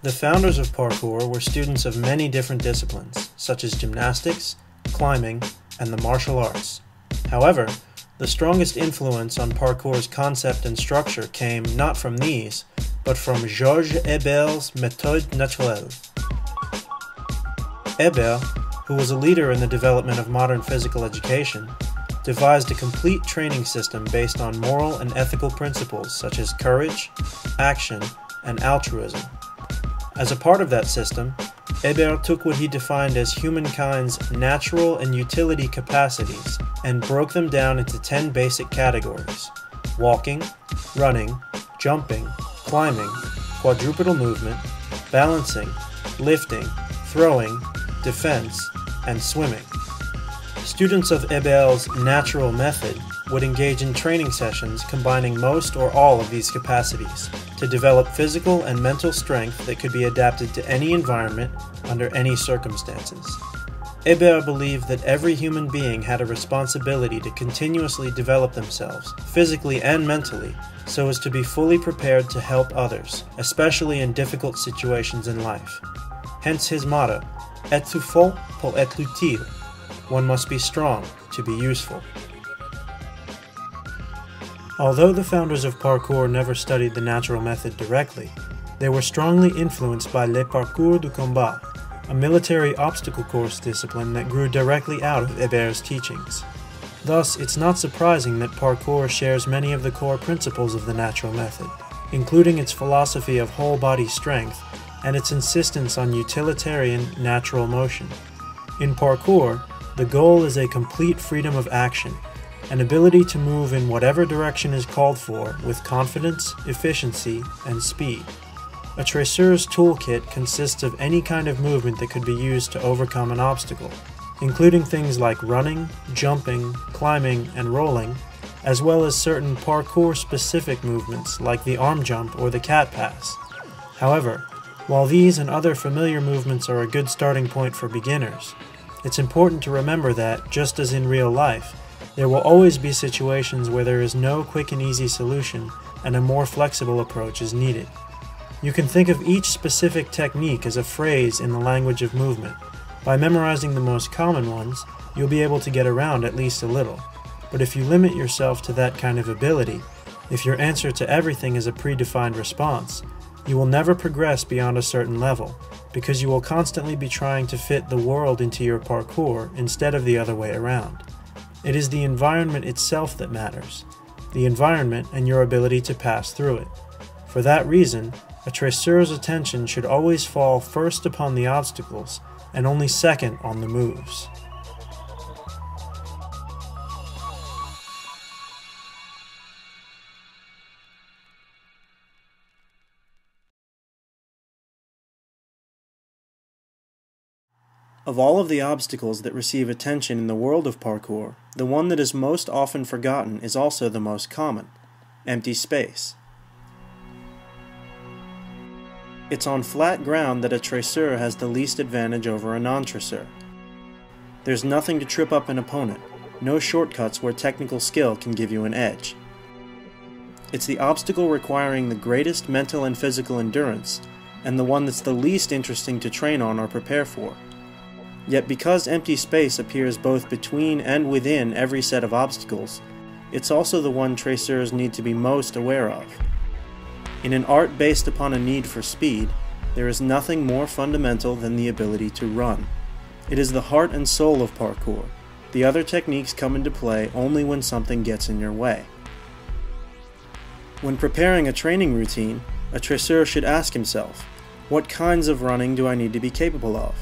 The founders of parkour were students of many different disciplines, such as gymnastics, climbing, and the martial arts. However, the strongest influence on parkour's concept and structure came not from these, but from Georges Hebert's méthode naturelle. Hebert, who was a leader in the development of modern physical education, devised a complete training system based on moral and ethical principles such as courage, action, and altruism. As a part of that system, Hebert took what he defined as humankind's natural and utility capacities and broke them down into 10 basic categories: walking, running, jumping, climbing, quadrupedal movement, balancing, lifting, throwing, defense, and swimming. Students of Hebert's natural method would engage in training sessions combining most or all of these capacities to develop physical and mental strength that could be adapted to any environment under any circumstances. Hebert believed that every human being had a responsibility to continuously develop themselves, physically and mentally, so as to be fully prepared to help others, especially in difficult situations in life. Hence his motto, "Être fort pour être utile." One must be strong to be useful. Although the founders of parkour never studied the natural method directly, they were strongly influenced by le parkour du combat, a military obstacle course discipline that grew directly out of Hebert's teachings. Thus, it's not surprising that parkour shares many of the core principles of the natural method, including its philosophy of whole-body strength and its insistence on utilitarian natural motion. In parkour, the goal is a complete freedom of action, an ability to move in whatever direction is called for with confidence, efficiency, and speed. A tresseur's toolkit consists of any kind of movement that could be used to overcome an obstacle, including things like running, jumping, climbing, and rolling, as well as certain parkour-specific movements like the arm jump or the cat pass. However, while these and other familiar movements are a good starting point for beginners, it's important to remember that, just as in real life, there will always be situations where there is no quick and easy solution and a more flexible approach is needed. You can think of each specific technique as a phrase in the language of movement. By memorizing the most common ones, you'll be able to get around at least a little. But if you limit yourself to that kind of ability, if your answer to everything is a predefined response, you will never progress beyond a certain level, because you will constantly be trying to fit the world into your parkour instead of the other way around. It is the environment itself that matters, the environment and your ability to pass through it. For that reason, a tresseur's attention should always fall first upon the obstacles and only second on the moves. Of all of the obstacles that receive attention in the world of parkour, the one that is most often forgotten is also the most common: empty space. It's on flat ground that a tresseur has the least advantage over a non-tresseur. There's nothing to trip up an opponent, no shortcuts where technical skill can give you an edge. It's the obstacle requiring the greatest mental and physical endurance, and the one that's the least interesting to train on or prepare for. Yet because empty space appears both between and within every set of obstacles, it's also the one tresseurs need to be most aware of. In an art based upon a need for speed, there is nothing more fundamental than the ability to run. It is the heart and soul of parkour. The other techniques come into play only when something gets in your way. When preparing a training routine, a tresseur should ask himself, what kinds of running do I need to be capable of?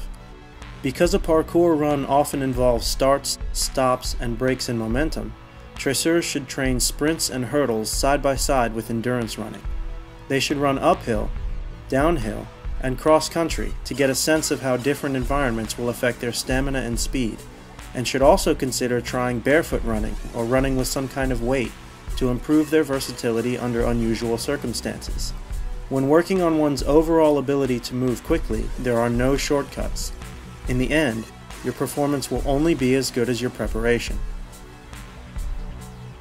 Because a parkour run often involves starts, stops, and breaks in momentum, tresseurs should train sprints and hurdles side by side with endurance running. They should run uphill, downhill, and cross-country to get a sense of how different environments will affect their stamina and speed, and should also consider trying barefoot running or running with some kind of weight to improve their versatility under unusual circumstances. When working on one's overall ability to move quickly, there are no shortcuts. In the end, your performance will only be as good as your preparation.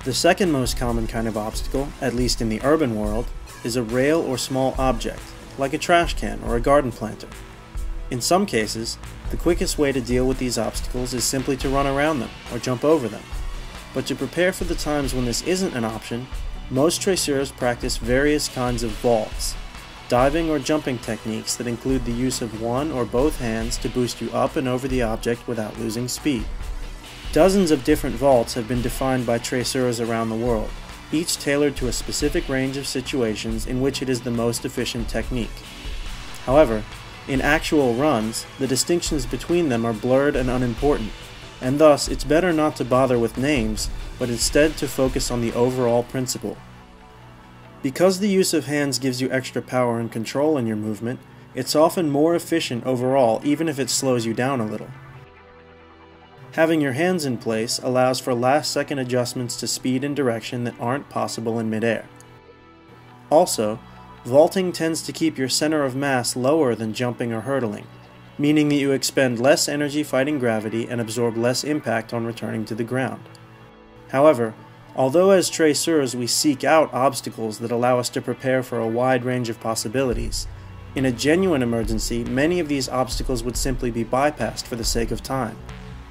The second most common kind of obstacle, at least in the urban world, is a rail or small object, like a trash can or a garden planter. In some cases, the quickest way to deal with these obstacles is simply to run around them or jump over them. But to prepare for the times when this isn't an option, most traceurs practice various kinds of vaults, diving or jumping techniques that include the use of one or both hands to boost you up and over the object without losing speed. Dozens of different vaults have been defined by traceurs around the world, each tailored to a specific range of situations in which it is the most efficient technique. However, in actual runs, the distinctions between them are blurred and unimportant, and thus it's better not to bother with names, but instead to focus on the overall principle. Because the use of hands gives you extra power and control in your movement, it's often more efficient overall even if it slows you down a little. Having your hands in place allows for last-second adjustments to speed and direction that aren't possible in midair. Also, vaulting tends to keep your center of mass lower than jumping or hurdling, meaning that you expend less energy fighting gravity and absorb less impact on returning to the ground. However, although as traceurs we seek out obstacles that allow us to prepare for a wide range of possibilities, in a genuine emergency many of these obstacles would simply be bypassed for the sake of time,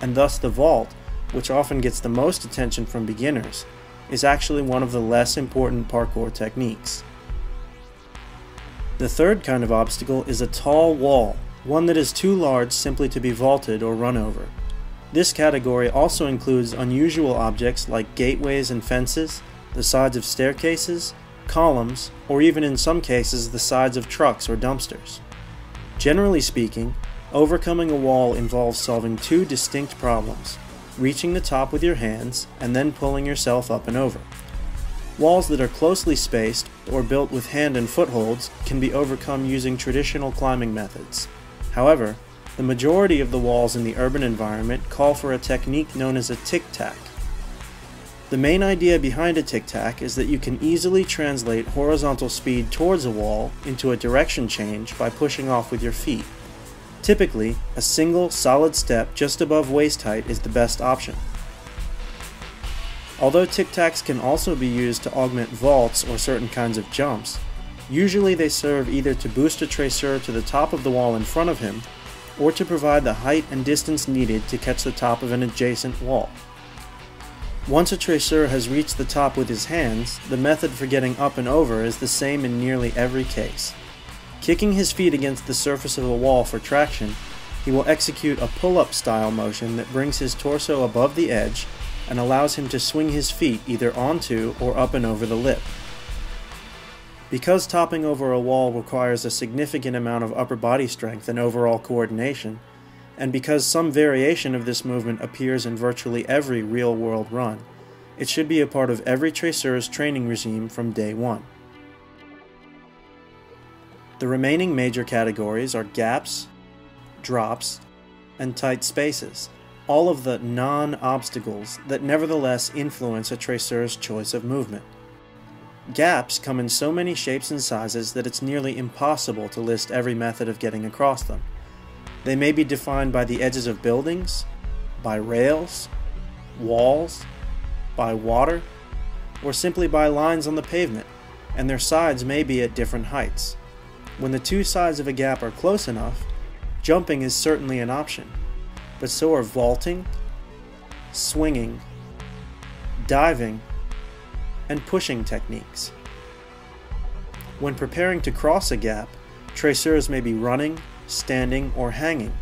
and thus the vault, which often gets the most attention from beginners, is actually one of the less important parkour techniques. The third kind of obstacle is a tall wall, one that is too large simply to be vaulted or run over. This category also includes unusual objects like gateways and fences, the sides of staircases, columns, or even in some cases the sides of trucks or dumpsters. Generally speaking, overcoming a wall involves solving two distinct problems: reaching the top with your hands and then pulling yourself up and over. Walls that are closely spaced or built with hand and footholds can be overcome using traditional climbing methods. However, the majority of the walls in the urban environment call for a technique known as a tic-tac. The main idea behind a tic-tac is that you can easily translate horizontal speed towards a wall into a direction change by pushing off with your feet. Typically, a single solid step just above waist height is the best option. Although tic-tacs can also be used to augment vaults or certain kinds of jumps, usually they serve either to boost a traceur to the top of the wall in front of him, or to provide the height and distance needed to catch the top of an adjacent wall. Once a traceur has reached the top with his hands, the method for getting up and over is the same in nearly every case. Kicking his feet against the surface of a wall for traction, he will execute a pull-up style motion that brings his torso above the edge and allows him to swing his feet either onto or up and over the lip. Because topping over a wall requires a significant amount of upper body strength and overall coordination, and because some variation of this movement appears in virtually every real-world run, it should be a part of every traceur's training regime from day one. The remaining major categories are gaps, drops, and tight spaces, all of the non-obstacles that nevertheless influence a traceur's choice of movement. Gaps come in so many shapes and sizes that it's nearly impossible to list every method of getting across them. They may be defined by the edges of buildings, by rails, walls, by water, or simply by lines on the pavement, and their sides may be at different heights. When the two sides of a gap are close enough, jumping is certainly an option, but so are vaulting, swinging, diving, and pushing techniques. When preparing to cross a gap, traceurs may be running, standing, or hanging.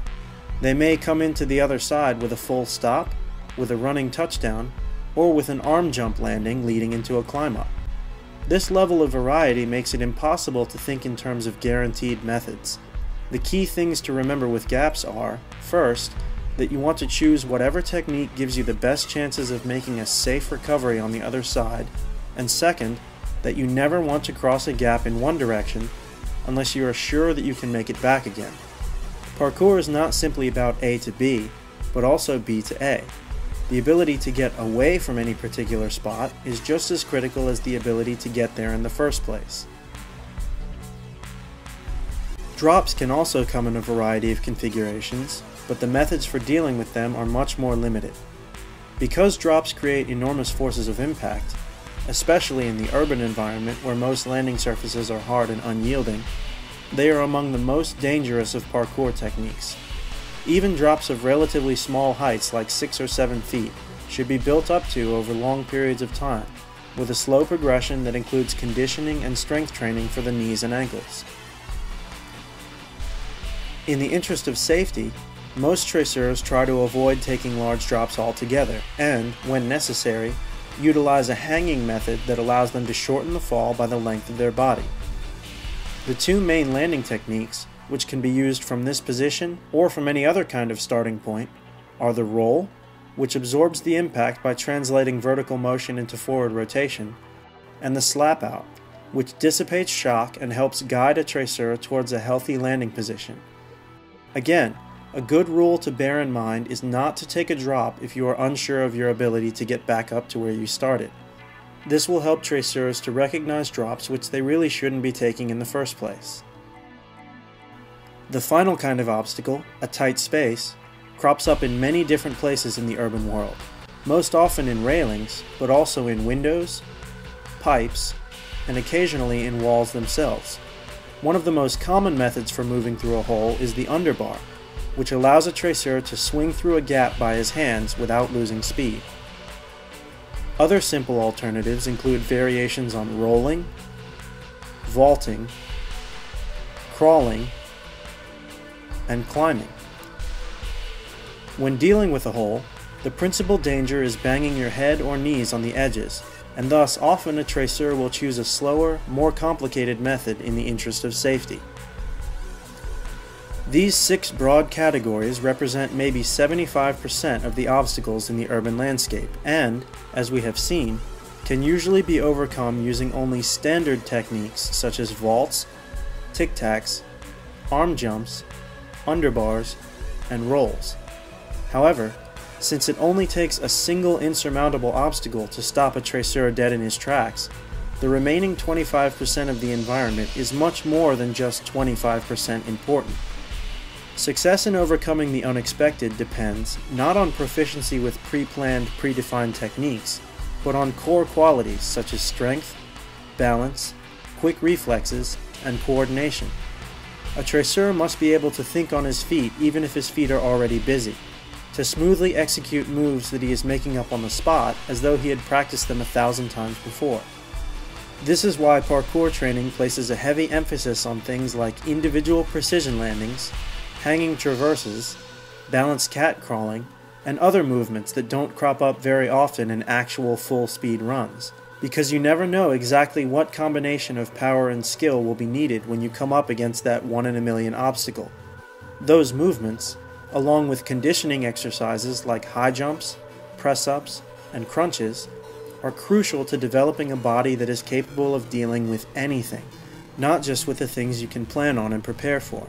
They may come into the other side with a full stop, with a running touchdown, or with an arm jump landing leading into a climb-up. This level of variety makes it impossible to think in terms of guaranteed methods. The key things to remember with gaps are, first, that you want to choose whatever technique gives you the best chances of making a safe recovery on the other side, and second, that you never want to cross a gap in one direction unless you are sure that you can make it back again. Parkour is not simply about A to B, but also B to A. The ability to get away from any particular spot is just as critical as the ability to get there in the first place. Drops can also come in a variety of configurations, but the methods for dealing with them are much more limited. Because drops create enormous forces of impact, especially in the urban environment where most landing surfaces are hard and unyielding, they are among the most dangerous of parkour techniques. Even drops of relatively small heights like 6 or 7 feet should be built up to over long periods of time, with a slow progression that includes conditioning and strength training for the knees and ankles. In the interest of safety, most traceurs try to avoid taking large drops altogether and, when necessary, utilize a hanging method that allows them to shorten the fall by the length of their body. The two main landing techniques, which can be used from this position or from any other kind of starting point, are the roll, which absorbs the impact by translating vertical motion into forward rotation, and the slap out, which dissipates shock and helps guide a traceur towards a healthy landing position. Again, a good rule to bear in mind is not to take a drop if you are unsure of your ability to get back up to where you started. This will help traceurs to recognize drops which they really shouldn't be taking in the first place. The final kind of obstacle, a tight space, crops up in many different places in the urban world, most often in railings, but also in windows, pipes, and occasionally in walls themselves. One of the most common methods for moving through a hole is the underbar, which allows a traceur to swing through a gap by his hands without losing speed. Other simple alternatives include variations on rolling, vaulting, crawling, and climbing. When dealing with a hole, the principal danger is banging your head or knees on the edges, and thus often a traceur will choose a slower, more complicated method in the interest of safety. These 6 broad categories represent maybe 75% of the obstacles in the urban landscape and, as we have seen, can usually be overcome using only standard techniques such as vaults, tic-tacs, arm jumps, underbars, and rolls. However, since it only takes a single insurmountable obstacle to stop a traceur dead in his tracks, the remaining 25% of the environment is much more than just 25% important. Success in overcoming the unexpected depends not on proficiency with pre-planned, predefined techniques, but on core qualities such as strength, balance, quick reflexes, and coordination. A traceur must be able to think on his feet even if his feet are already busy, to smoothly execute moves that he is making up on the spot as though he had practiced them 1,000 times before. This is why parkour training places a heavy emphasis on things like individual precision landings, hanging traverses, balanced cat crawling, and other movements that don't crop up very often in actual full-speed runs, because you never know exactly what combination of power and skill will be needed when you come up against that 1 in a million obstacle. Those movements, along with conditioning exercises like high jumps, press-ups, and crunches, are crucial to developing a body that is capable of dealing with anything, not just with the things you can plan on and prepare for.